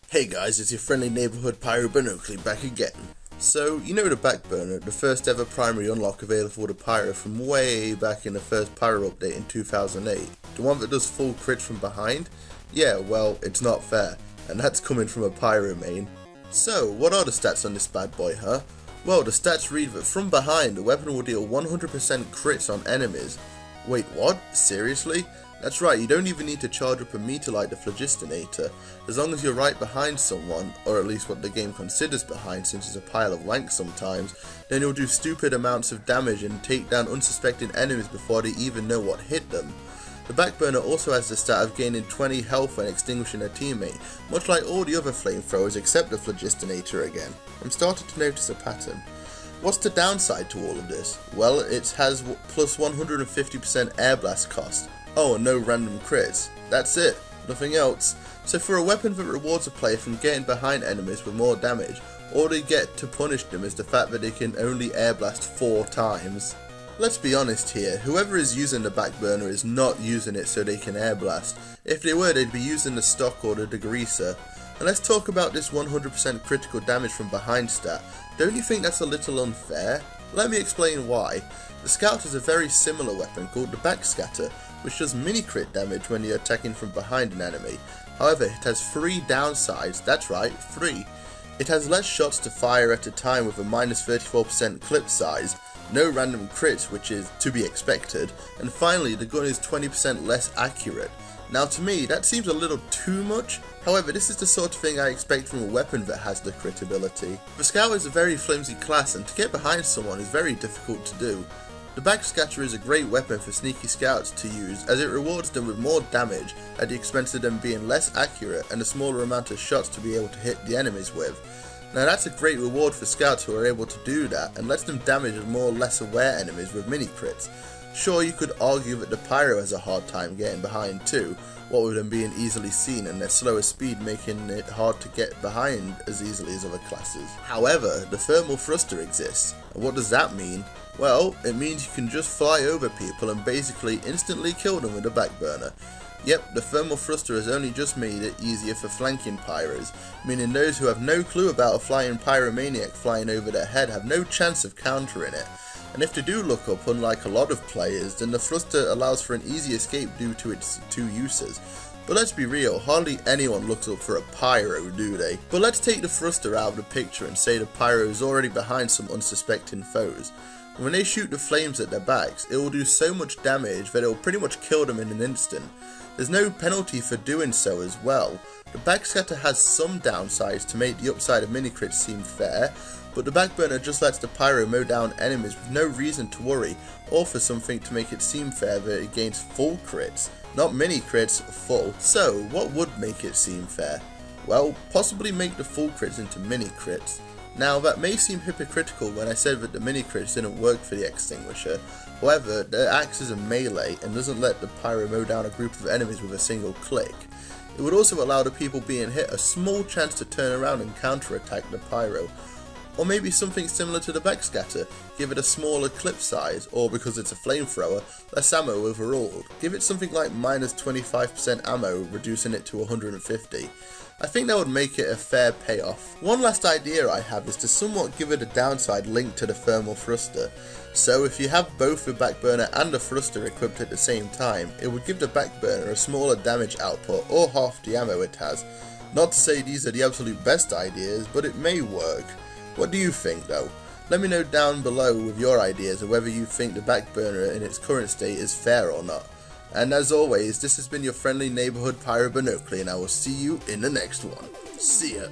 Hey guys, it's your friendly neighbourhood pyro BonOakley back again. So, you know the Backburner, the first ever primary unlock available for the pyro from way back in the first pyro update in 2008? The one that does full crits from behind? Yeah, well, it's not fair, and that's coming from a pyro main. So, what are the stats on this bad boy, huh? Well, the stats read that from behind, the weapon will deal 100% crits on enemies. Wait, what? Seriously? That's right, you don't even need to charge up a meter like the Phlogistinator. As long as you're right behind someone, or at least what the game considers behind since it's a pile of wank sometimes, then you'll do stupid amounts of damage and take down unsuspecting enemies before they even know what hit them. The Backburner also has the stat of gaining 20 health when extinguishing a teammate, much like all the other flamethrowers except the Phlogistinator again. I'm starting to notice a pattern. What's the downside to all of this? Well, it has plus 150% air blast cost. Oh, and no random crits. That's it. Nothing else. So for a weapon that rewards a player from getting behind enemies with more damage, all they get to punish them is the fact that they can only air blast 4 times. Let's be honest here, whoever is using the Backburner is not using it so they can air blast. If they were, they'd be using the stock or the degreaser. And let's talk about this 100% critical damage from behind stat. Don't you think that's a little unfair? Let me explain why. The Scout has a very similar weapon called the Backscatter, which does mini crit damage when you're attacking from behind an enemy. However, it has 3 downsides, that's right, 3. It has less shots to fire at a time with a minus 34% clip size, no random crits, which is to be expected, and finally the gun is 20% less accurate. Now to me, that seems a little too much. However, this is the sort of thing I expect from a weapon that has the crit ability. The Scout is a very flimsy class, and to get behind someone is very difficult to do. The Backscatter is a great weapon for sneaky scouts to use, as it rewards them with more damage at the expense of them being less accurate and a smaller amount of shots to be able to hit the enemies with. Now that's a great reward for scouts who are able to do that, and lets them damage more less aware enemies with mini crits. Sure, you could argue that the Pyro has a hard time getting behind too, what with them being easily seen and their slower speed making it hard to get behind as easily as other classes. However, the Thermal Thruster exists, and what does that mean? Well, it means you can just fly over people and basically instantly kill them with a Backburner. Yep, the Thermal Thruster has only just made it easier for flanking pyros, meaning those who have no clue about a flying pyromaniac flying over their head have no chance of countering it. And if they do look up, unlike a lot of players, then the Thruster allows for an easy escape due to its 2 uses. But let's be real, hardly anyone looks up for a pyro, do they? But let's take the Thruster out of the picture and say the pyro is already behind some unsuspecting foes. When they shoot the flames at their backs, it will do so much damage that it will pretty much kill them in an instant. There's no penalty for doing so as well. The Backscatter has some downsides to make the upside of mini crits seem fair, but the Backburner just lets the pyro mow down enemies with no reason to worry, or for something to make it seem fair that it gains full crits. Not mini crits, full. So, what would make it seem fair? Well, possibly make the full crits into mini crits. Now, that may seem hypocritical when I said that the mini crits didn't work for the Extinguisher. However, the axe is a melee and doesn't let the pyro mow down a group of enemies with a single click. It would also allow the people being hit a small chance to turn around and counter-attack the pyro. Or maybe something similar to the Backscatter, give it a smaller clip size, or because it's a flamethrower, less ammo overall. Give it something like minus 25% ammo, reducing it to 150. I think that would make it a fair payoff. One last idea I have is to somewhat give it a downside linked to the Thermal Thruster. So if you have both the Backburner and the Thruster equipped at the same time, it would give the Backburner a smaller damage output, or half the ammo it has. Not to say these are the absolute best ideas, but it may work. What do you think though? Let me know down below with your ideas of whether you think the Backburner in its current state is fair or not. And as always, this has been your friendly neighbourhood pyro BonOakley, and I will see you in the next one. See ya!